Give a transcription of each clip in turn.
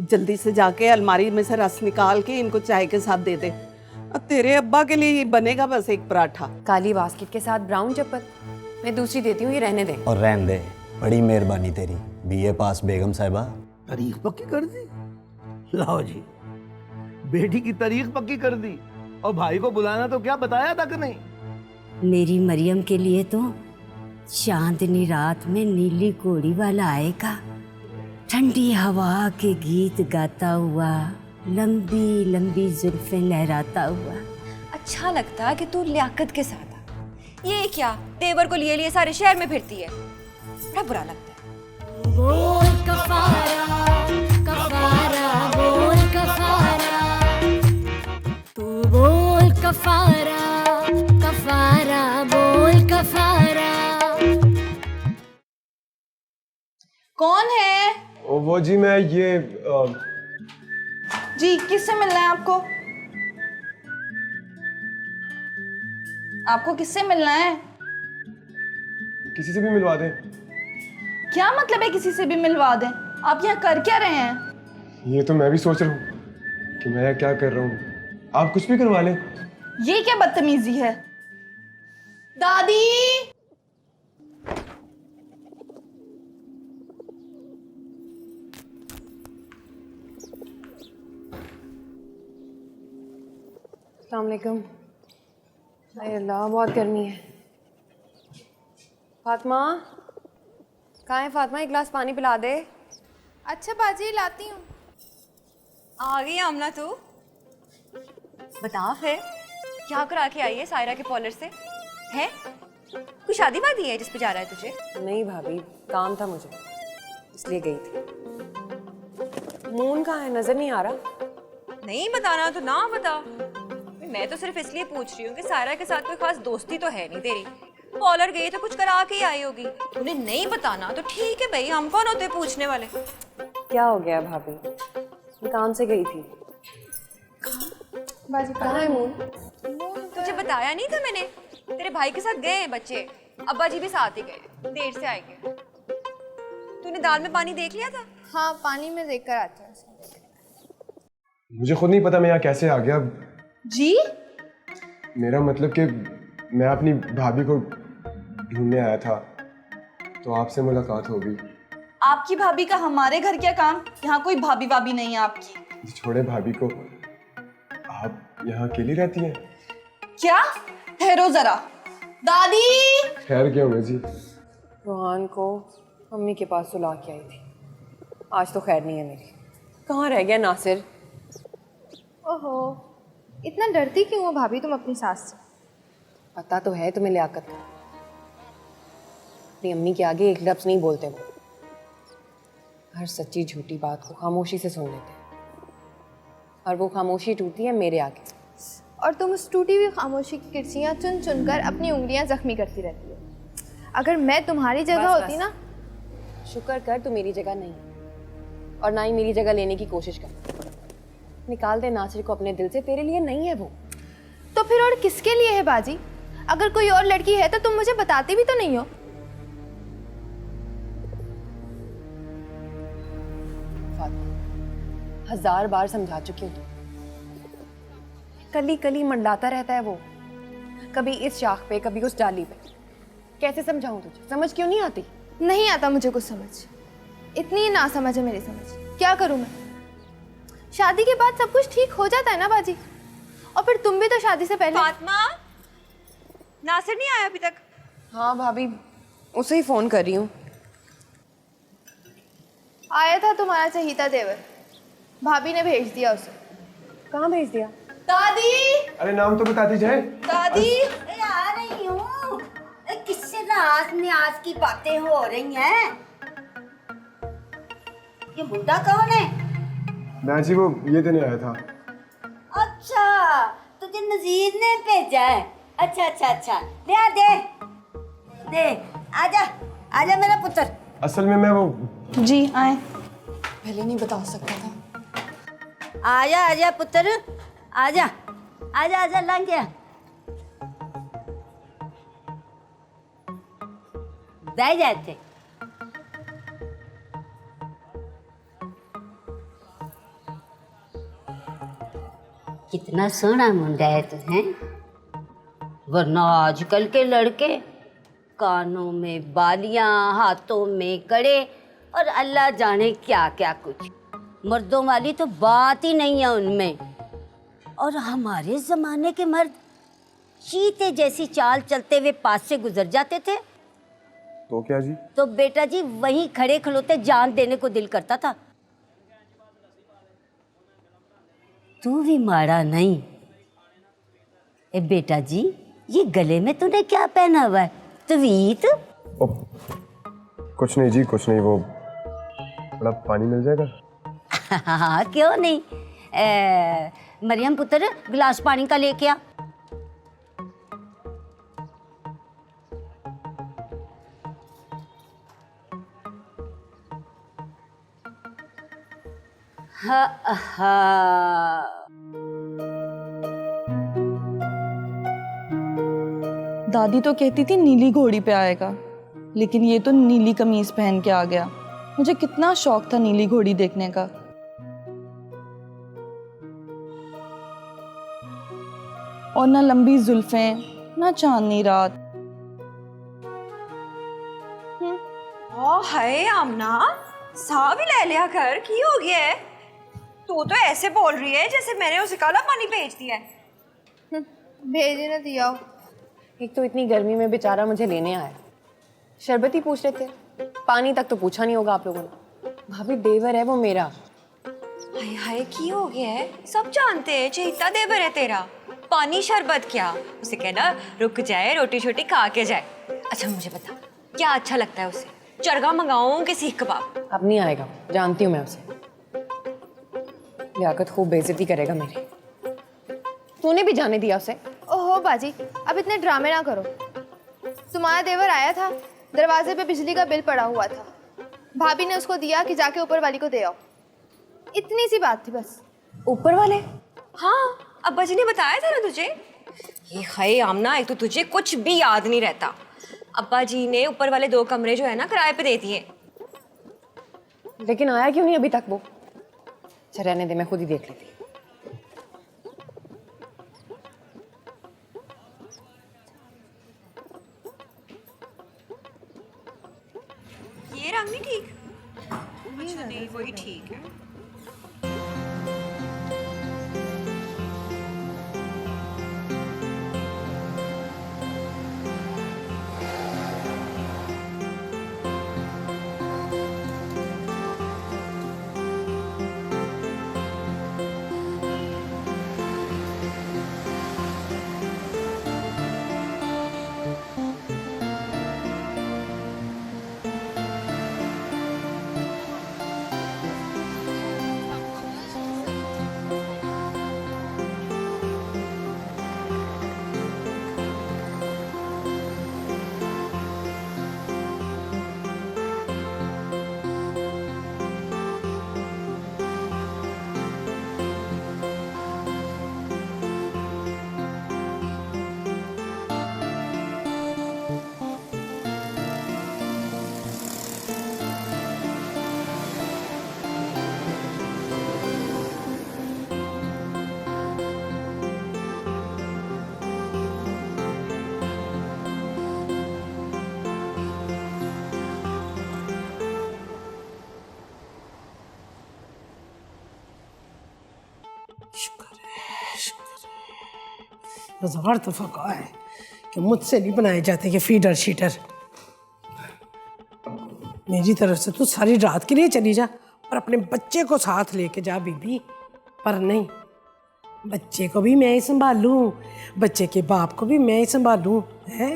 जल्दी से जाके अलमारी में से रस निकाल के इनको चाय के साथ दे दे। तेरे अब्बा के लिए बनेगा बस एक पराठा। काली बास्केट के साथ ब्राउन चप्पल, मैं दूसरी देती हूँ, ये रहने दे। और रहने दे, बड़ी मेहरबानी तेरी। बीए पास बेगम साहिबा। तारीख पक्की कर दी। लाओ जी, बेटी की तारीख पक्की कर दी। और भाई को बुलाना तो क्या बताया था कि नहीं? मेरी मरियम के लिए तो चांदनी रात में नीली घोड़ी वाला आएगा, ठंडी हवा के गीत गाता हुआ, लंबी लंबी जुल्फें लहराता हुआ। अच्छा लगता है कि तू लियाकत के साथ आ। ये क्या तेवर को लिए लिए सारे शहर में फिरती है, बड़ा बुरा लगता है। बोल कफारा कफारा बोल कफारा, तू बोल कफारा कफारा बोल कफारा। कौन है? वो जी मैं ये जी किससे मिलना है आपको? आपको किससे मिलना है? किसी से भी मिलवा दें। क्या मतलब है किसी से भी मिलवा दें? आप यहाँ कर क्या रहे हैं? ये तो मैं भी सोच रहा हूँ कि मैं क्या कर रहा हूँ। आप कुछ भी करवा लें। ये क्या बदतमीजी है? दादी, अस्सलाम वालेकुम। हाय अल्लाह, बहुत गर्मी है। फातिमा, कहाँ है फातिमा? एक गिलास पानी पिला दे। अच्छा बाजी, लाती हूँ। आ गई आमना तू? बता फिर क्या करा के आई है सायरा के पॉलर से? है कोई शादी वादी है जिस पे जा रहा है तुझे? नहीं भाभी, काम था मुझे, इसलिए गई थी। मून कहाँ है? नजर नहीं आ रहा। नहीं बताना तो ना बता। मैं तो सिर्फ इसलिए पूछ रही हूँ कि सायरा के साथ कोई खास दोस्ती तो है नहीं तेरी। पॉलर गई तो कुछ करा के ही आई होगी। तूने नहीं बताना तो ठीक है भाई, हम कौन होते पूछने वाले। क्या हो गया भाभी? मैं काम से गई थी। बाजी कहाँ है मून? तुझे बताया नहीं था मैंने? तेरे भाई के साथ गए हैं बच्चे, अब्बा जी भी साथ ही गए, देर से आएंगे। तूने दाल में पानी देख लिया था? हाँ, पानी में देख कर आती हूँ। मुझे खुद नहीं पता मैं यहाँ कैसे आ गया। जी मेरा मतलब कि मैं अपनी भाभी को ढूंढने आया था, तो आपसे मुलाकात हो गई। आपकी भाभी का हमारे घर क्या काम? यहाँ कोई भाभी भाभी नहीं है आपकी। छोड़े भाभी को, आप यहाँ अकेली रहती हैं? क्या? ठहरो जरा। दादी, खैर क्या हुआ जी? रोहान को मम्मी के पास सुला के आई थी। आज तो खैर नहीं है मेरी। कहाँ रह गया नासिर? ओहो, इतना डरती क्यों हो भाभी तुम अपनी सास से? पता तो है तुम्हें लियाकत। अपनी अम्मी के आगे एक लफ्ज़ नहीं बोलते वो। हर सच्ची झूठी बात को खामोशी से सुन लेते हैं, और वो खामोशी टूटती है मेरे आगे। और तुम उस टूटी हुई खामोशी की किरचियाँ चुन चुन कर अपनी उंगलियां जख्मी करती रहती हो। अगर मैं तुम्हारी जगह बस, होती बस। ना। शुक्र कर तू मेरी जगह नहीं, और ना ही मेरी जगह लेने की कोशिश कर। निकाल दे नासिर को अपने दिल से, तेरे लिए नहीं है वो। तो फिर और किसके लिए है बाजी? अगर कोई और लड़की है तो तुम मुझे बताती भी तो नहीं हो। फातिमा, 1000 बार समझा चुकी हूँ। कली कली मंडलाता रहता है वो, कभी इस शाख पे कभी उस डाली पे। कैसे समझाऊं तुझे? समझ क्यों नहीं आती? नहीं आता मुझे कुछ समझ। इतनी ही ना समझ है मेरी समझ। क्या करूं मैं? शादी के बाद सब कुछ ठीक हो जाता है ना बाजी। और फिर तुम भी तो शादी से पहले। फातिमा, नासिर नहीं आया अभी तक? हाँ भाभी, उसे ही फोन कर रही हूँ। आया था तुम्हारा चहीता देवर, भाभी ने भेज दिया उसे। कहाँ भेज दिया? दादी, अरे नाम तो बता दीजिए। दादी, आ रही हूँ। किससे नाज न्याज की बातें हो रही हैं? ये मुंडा कौन है? मैं जी वो ये देने आया था। अच्छा, तुझे नजीर ने भेजा है। अच्छा अच्छा अच्छा, ले आ, दे दे। आजा आजा मेरा पुत्र। असल में मैं वो जी आए। पहले नहीं बता सकता था। आजा आजा पुत्र, आजा आजा आजा, लंघ गया। दे जाते कितना सोना मुंडा है तुम्हें, वरना आजकल के लड़के कानों में बालियां, हाथों में कड़े और अल्लाह जाने क्या क्या कुछ। मर्दों वाली तो बात ही नहीं है उनमें। और हमारे जमाने के मर्द चीते जैसी चाल चलते हुए पास से गुजर जाते थे तो क्या जी? तो बेटा जी वहीं खड़े खड़ोते जान देने को दिल करता था। तू भी मारा नहीं। ए बेटा जी, ये गले में तूने क्या पहना हुआ है? तवीत? ओ, कुछ नहीं जी, कुछ नहीं। वो थोड़ा पानी मिल जाएगा? हाँ क्यों नहीं। मरियम पुत्र, गिलास पानी का लेके आ। दादी तो कहती थी नीली घोड़ी पे आएगा, लेकिन ये तो नीली कमीज पहन के आ गया। मुझे कितना शौक था नीली घोड़ी देखने का। और ना लंबी जुल्फें, ना चांदनी रात। ओ हाय आमना, सा भी ले लिया कर, की हो गया है? तू तो ऐसे बोल रही है जैसे मैंने उसे काला पानी भेज दिया है। भेज न दिया हो। एक तो इतनी गर्मी में बेचारा मुझे लेने आया, शरबत ही पूछ रहे थे, पानी तक तो पूछा नहीं होगा आप लोगों ने। भाभी देवर है वो मेरा। हाय हाय, की हो गया है? सब जानते हैं चेता देवर है तेरा। पानी शरबत क्या, उसे कहना रुक जाए, रोटी छोटी खा के जाए। अच्छा मुझे बता, क्या अच्छा लगता है उसे? चरगा मंगाऊं कि सीख कबाब? अब नहीं आएगा, जानती हूँ मैं उसे। लियाकत खूब बेइज्जती करेगा मेरी। तूने भी जाने दिया उसे? ओहो बाजी, अब इतने ड्रामे ना करो। तुम्हारा देवर आया था, दरवाजे पे बिजली का बिल पड़ा हुआ था, भाभी ने उसको दिया कि जाके ऊपर वाली को दे आओ। इतनी सी बात थी बस। ऊपर वाले? हाँ, अब्बा जी ने बताया था ना तुझे। ये हाय आमना, एक तो तुझे कुछ भी याद नहीं रहता। अब्बा जी ने ऊपर वाले 2 कमरे जो है ना किराए पे दे दिए। लेकिन आया क्यों नहीं अभी तक वो? अच्छा रहने दे, मैं खुद ही देख लेती। ये रंग नहीं ठीक? अच्छा नहीं, वही ठीक है। हजार दफा कहा है कि मुझसे नहीं बनाए जाते ये फीडर शीटर। मेरी तरफ से तो सारी रात के लिए चली जा और अपने बच्चे को साथ लेके जा बीबी, पर नहीं, बच्चे को भी मैं ही संभालूं, बच्चे के बाप को भी मैं ही संभालूं। है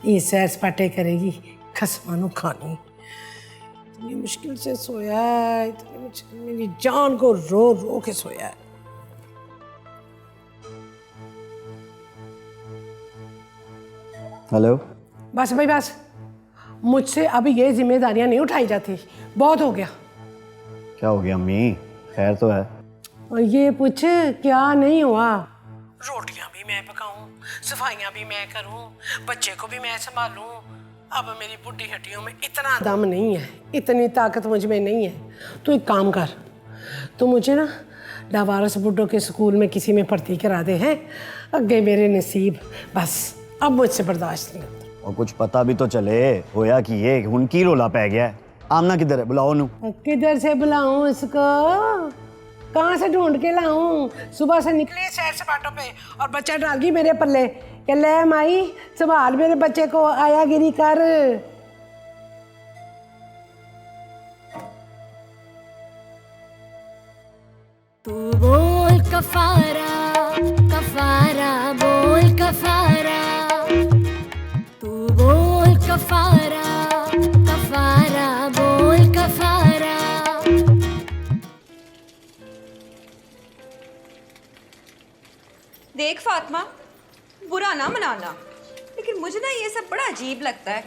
ये सैर सपाटे करेगी खसमानू खानी। इतनी मुश्किल से सोया है, इतनी मुश्किल, मेरी जान को रो रो के सोया है। हेलो। बस भाई बस, मुझसे अब ये जिम्मेदारियां नहीं उठाई जाती, बहुत हो गया। क्या हो गया अम्मी? खैर तो है? और ये पूछ क्या नहीं हुआ? रोटियां भी मैं पकाऊं, सफाइयां भी मैं करूं, बच्चे को भी मैं संभालूं। अब मेरी बुढ़ी हड्डियों में इतना दम नहीं है, इतनी ताकत मुझ में नहीं है। तू एक काम कर, तू मुझे ना लावारिस बुड्ढों के स्कूल में किसी में भर्ती करा दे हैं। अगे मेरे नसीब, बस अब मुझसे बर्दाश्त नहीं होता। और कुछ पता भी तो चले होया कि ये उनकी रोला पै गया है। आमना किधर है, बुलाओ नू। किधर से बुलाऊं इसको, कहाँ से ढूंढ के लाऊं? सुबह से निकली सैर सपाटों पे और बच्चा डाल गई मेरे पल्ले कि ले माई संभाल मेरे बच्चे को, आया गिरी कर। तू बोल कफारा कफारा बोल कफारा, तू बोल कफारा कफारा बोल कफारा। देख फातिमा, बुरा ना मनाना, लेकिन मुझे ना ये सब बड़ा अजीब लगता है।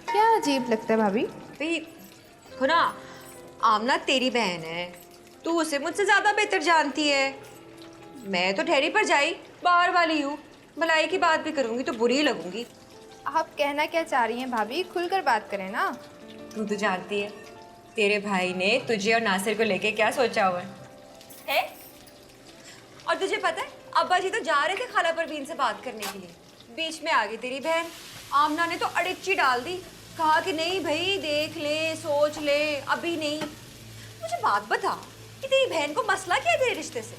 क्या अजीब लगता है भाभी? भाई खुना, आमना तेरी बहन है, तू उसे मुझसे ज़्यादा बेहतर जानती है। मैं तो ठहरी पर जाई बाहर वाली हूँ, भलाई की बात भी करूँगी तो बुरी लगूंगी। आप कहना क्या चाह रही हैं भाभी? खुलकर बात करें ना। तू तो जानती है तेरे भाई ने तुझे और नासिर को लेके क्या सोचा हुआ है? और तुझे पता है अब्बा जी तो जा रहे थे खाला परवीन से बात करने के लिए, बीच में आ गई तेरी बहन आमना ने तो अड़िच्ची डाल दी, कहा कि नहीं भाई देख ले सोच ले अभी नहीं। मुझे बात बता कि तेरी बहन को मसला क्या है तेरे रिश्ते से?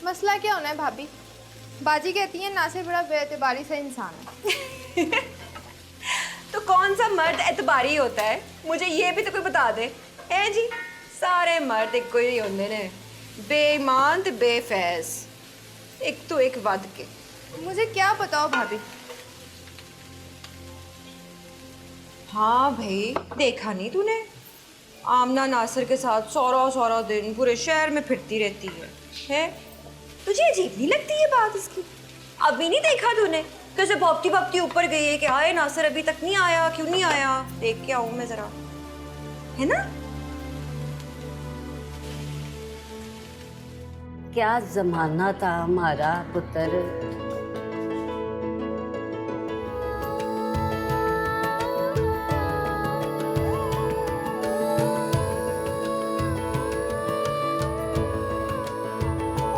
मसला क्या होना है भाभी? बाजी कहती है नासिर बड़ा बेएतबारी सा इंसान है। तो कौन सा मर्द एतबारी होता है, मुझे ये भी तो कोई बता दे। है जी, सारे मर्द एक ही होंगे ने, बेईमान ते बेफैज, एक तो एक वध के। मुझे क्या बताओ भाभी? हाँ भाई, देखा नहीं तूने आमना नासिर के साथ सारा दिन पूरे शहर में फिरती रहती है? तुझे अजीब नहीं लगती ये बात इसकी? अभी नहीं देखा तूने कैसे भौपती भौपती ऊपर गई है कि आए नासिर अभी तक नहीं आया, क्यों नहीं आया, देख के आऊं मैं जरा, है ना? क्या जमाना था हमारा पुत्र।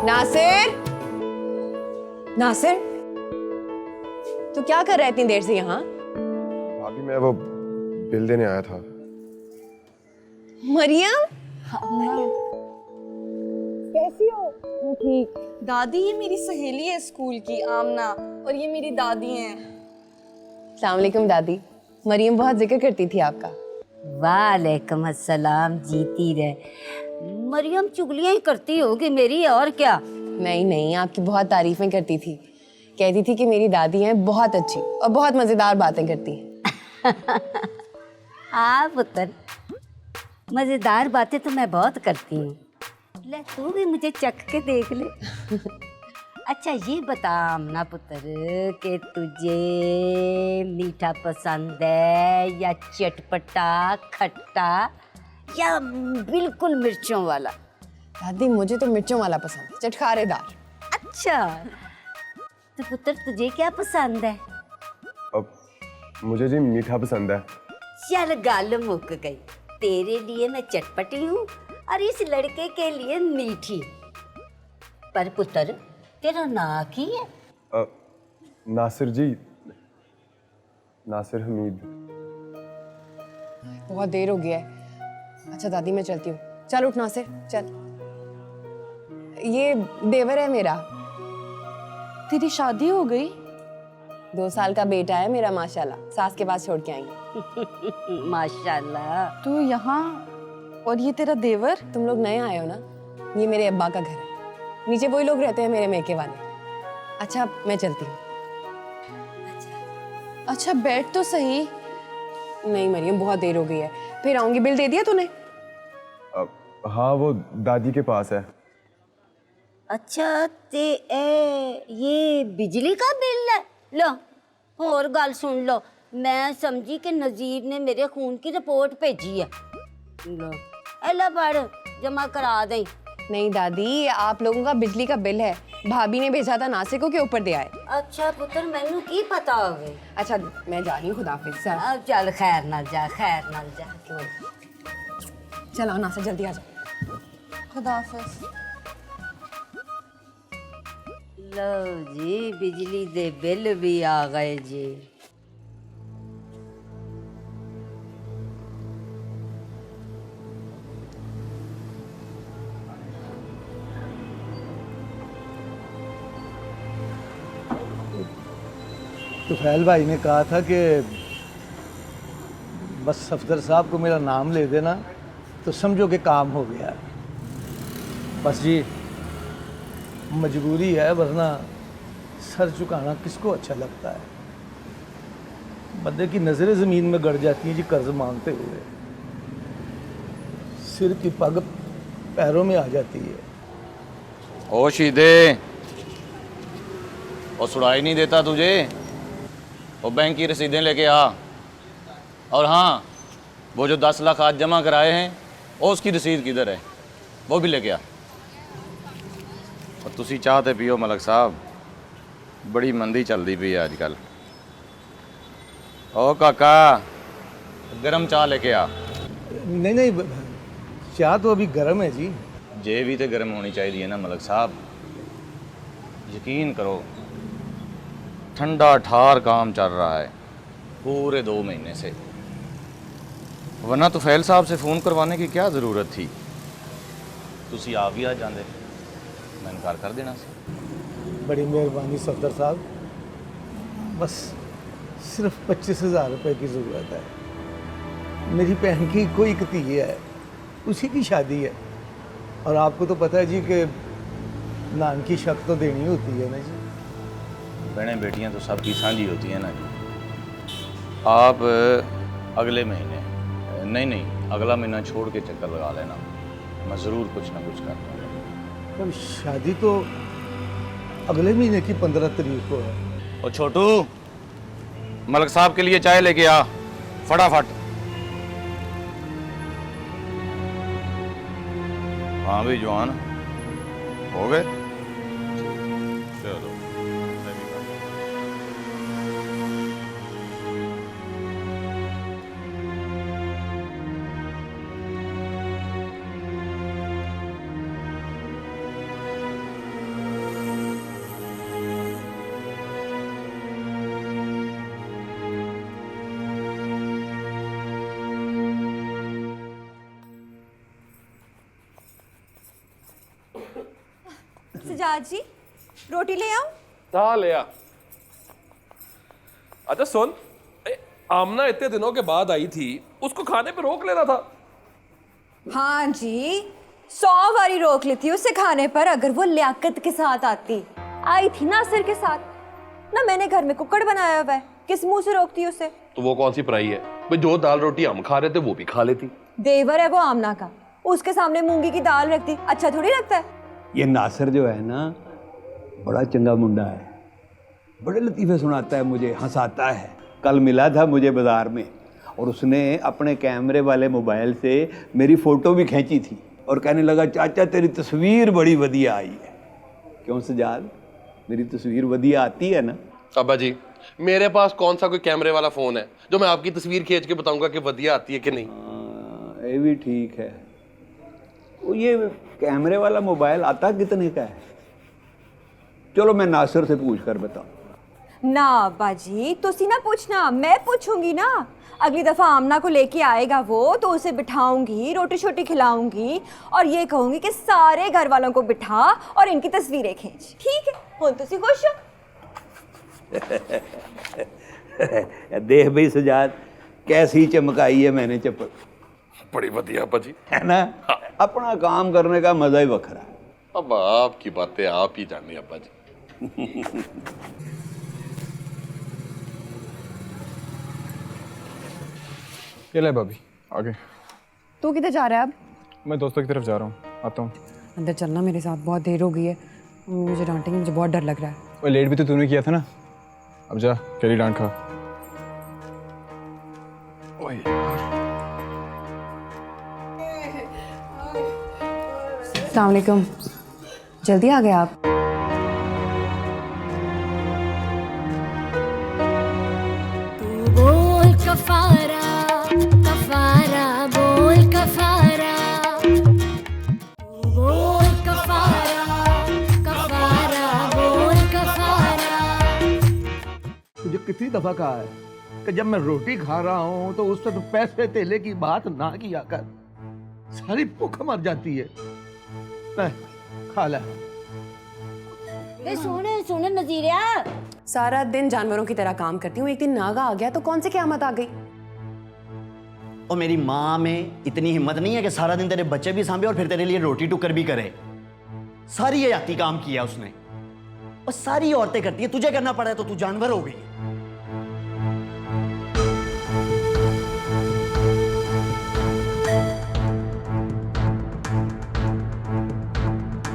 नासिर, नासिर, तू क्या कर रहा है इतनी देर से यहाँ? भाभी मैं वो बिल देने आया था। मरियम, कैसी हो? मैं ठीक। दादी ये मेरी सहेली है स्कूल की, आमना, और ये मेरी दादी हैं। अस्सलाम वालेकुम दादी। मरियम बहुत जिक्र करती थी आपका। वालेकुम अस्सलाम, जीती रहे। मरियम चुगलियां ही करती होगी मेरी, और क्या। नहीं नहीं, आपकी बहुत तारीफें करती थी, कहती थी कि मेरी दादी हैं बहुत अच्छी और बहुत मज़ेदार बातें करती हैं। हाँ पुत्र, मजेदार बातें तो मैं बहुत करती हूँ। ले तू भी मुझे चख के देख ले। अच्छा ये बता आमना पुत्र कि तुझे मीठा पसंद है या चटपटा खट्टा या बिल्कुल मिर्चों वाला? दादी मुझे तो मिर्चों वाला पसंद है, चटखारेदार। अच्छा तो पुत्र तुझे क्या पसंद है? अब मुझे जी मीठा पसंद है। चल गल मुक गई, तेरे लिए मैं चटपटी हूँ और इस लड़के के लिए मीठी। पर पुत्र तेरा नाम की है? नासिर जी, नासिर हमीद। बहुत देर हो गया है। अच्छा दादी मैं चलती हूँ, चल उठ नासिर चल। ये देवर है मेरा। तेरी शादी हो गई? 2 साल का बेटा है मेरा माशाल्लाह, सास के पास छोड़ के आई हूँ। माशाल्लाह। तू यहाँ, और ये तेरा देवर? तुम लोग नए आए हो ना, ये मेरे अब्बा का घर है, नीचे वही लोग रहते हैं मेरे मैके वाले। अच्छा मैं चलती हूँ। अच्छा बैठ तो सही। नहीं मरियम बहुत देर हो गई है, फिर आऊंगी। बिल दे दिया तूने? हाँ वो दादी के पास है। अच्छा ये बिजली का बिल है? लो और गल सुन लो, मैं समझी कि नजीर ने मेरे खून की रिपोर्ट भेजी है। लो एला पढ़, जमा करा दें। नहीं दादी, आप लोगों का बिजली का बिल है, भाभी ने भेजा था नासिर को के ऊपर दे आए। अच्छा पुत्र मैनू की पता होवे। अच्छा मैं जा रही हूँ, खुदाफिज। अब चल खैर नाल जा, खैर नाल जा। चलो नासिर जल्दी आ जा। खुदाफिज। लो जी बिजली दे बिल भी आ गए जी। तुफैल भाई ने कहा था कि बस सफदर साहब को मेरा नाम ले देना तो समझो कि काम हो गया। बस जी मजबूरी है, वरना सर झुकाना किसको अच्छा लगता है। बंदे की नज़रें ज़मीन में गड़ जाती हैं जी कर्ज मांगते हुए, सिर की पग पैरों में आ जाती है। ओ शीदे, और सुनाई नहीं देता तुझे? वो बैंक की रसीदें लेके आ। और हाँ, वो जो 10 लाख आज जमा कराए हैं और उसकी रसीद किधर है, वो भी लेके आ। और तुसी चाहते पियो मलक साहब, बड़ी मंदी चलती पई आजकल। ओ काका, गरम चाह लेके आ। नहीं नहीं, चाह तो अभी गर्म है जी। जे भी तो गर्म होनी चाहिए ना मलक साहब। यकीन करो, ठंडा ठार काम चल रहा है पूरे 2 महीने से। वरना तो फैल साहब से फ़ोन करवाने की क्या ज़रूरत थी? तुसी आप ही आ जाते, मैं इनकार कर देना सी। बड़ी मेहरबानी सफदर साहब, बस सिर्फ 25,000 रुपये की ज़रूरत है। मेरी बहन की कोई भतीजी है, उसी की शादी है। और आपको तो पता है जी कि नान की शक तो देनी होती है ना जी। बहनें बेटियां तो सबकी साझी होती हैं ना जी। आप अगले महीने, नहीं अगला महीना छोड़ के चक्कर लगा लेना, मैं ज़रूर कुछ ना कुछ कर दूँगा। अब शादी तो अगले महीने की 15 तारीख को है। और छोटू, मलक साहब के लिए चाय लेके आ फटाफट। हाँ भाई जवान हो गए, चलो। सजाद जी, रोटी ले आओ। हाँ ले आ। अच्छा सुन, आमना इतने दिनों के बाद आई थी, उसको खाने पे रोक लेना था। हाँ जी, 100 बारी रोक लेती उसे खाने पर, अगर वो लियाकत के साथ आती। आई थी नासिर के साथ ना, मैंने घर में कुकड़ बनाया हुआ है, किस मुंह से रोकती उसे? तो वो कौन सी पराई है भाई? जो दाल रोटी हम खा रहे थे वो भी खा लेती। देवर है वो आमना का, उसके सामने मूंगी की दाल रखती, अच्छा थोड़ी लगता है। ये नासिर जो है ना, बड़ा चंगा मुंडा है, बड़े लतीफ़े सुनाता है मुझे, हंसाता है। कल मिला था मुझे बाज़ार में और उसने अपने कैमरे वाले मोबाइल से मेरी फ़ोटो भी खींची थी और कहने लगा, चाचा तेरी तस्वीर बड़ी वधिया आई है। क्यों सजाद, मेरी तस्वीर वधिया आती है ना? अब्बा जी, मेरे पास कौन सा कोई कैमरे वाला फ़ोन है जो मैं आपकी तस्वीर खींच के बताऊंगा कि वधिया आती है कि नहीं? ये भी ठीक है। वो ये कैमरे वाला मोबाइल आता कितने का है? चलो मैं नासिर से पूछ कर बताऊं। ना अब्बा जी, तुसी ना पूछना, मैं पूछूंगी ना। अगली दफा आमना को लेके आएगा वो, तो उसे बिठाऊंगी, रोटी छोटी खिलाऊंगी और ये कहूंगी कि सारे घर वालों को बिठा और इनकी तस्वीरें खींच। ठीक है, हो तुसी खुश हो? देख भाई सजाद, कैसी चमकाई है मैंने चप्पल। बड़ी वधिया अब्बा जी, है ना? अपना काम करने का मजा ही बखरा है। अब आपकी बातें आप ही जानिए अब्बा जी। ये ले भाभी, आगे। तू किधर जा रहा है अब? मैं दोस्तों की तरफ जा रहा हूँ, आता हूँ। अंदर चलना मेरे साथ, बहुत देर हो गई है, मुझे डांटेंगे, मुझे बहुत डर लग रहा है। वो लेट भी तो तूने किया था ना, अब जा केरी डांट खा। ओए अस्सलाम वालेकुम, जल्दी आ गए आप? बोल कफारा कफारा बोल कफारा, बोल कफारा कफारा बोल कितनी दफा कहा है कि जब मैं रोटी खा रहा हूं तो उस वक्त पैसे तेले की बात ना किया कर, सारी भूख मर जाती है। ले, खा ले। सोने सोने नजीरिया, सारा दिन जानवरों की तरह काम करती हूँ, एक दिन नागा आ गया तो कौन सी क़यामत आ गई। और मेरी माँ में इतनी हिम्मत नहीं है कि सारा दिन तेरे बच्चे भी सांभे और फिर तेरे लिए रोटी टुक्कर भी करे। सारी हयाती काम किया उसने, और सारी औरतें करती है, तुझे करना पड़ा है तो तू जानवर हो गई।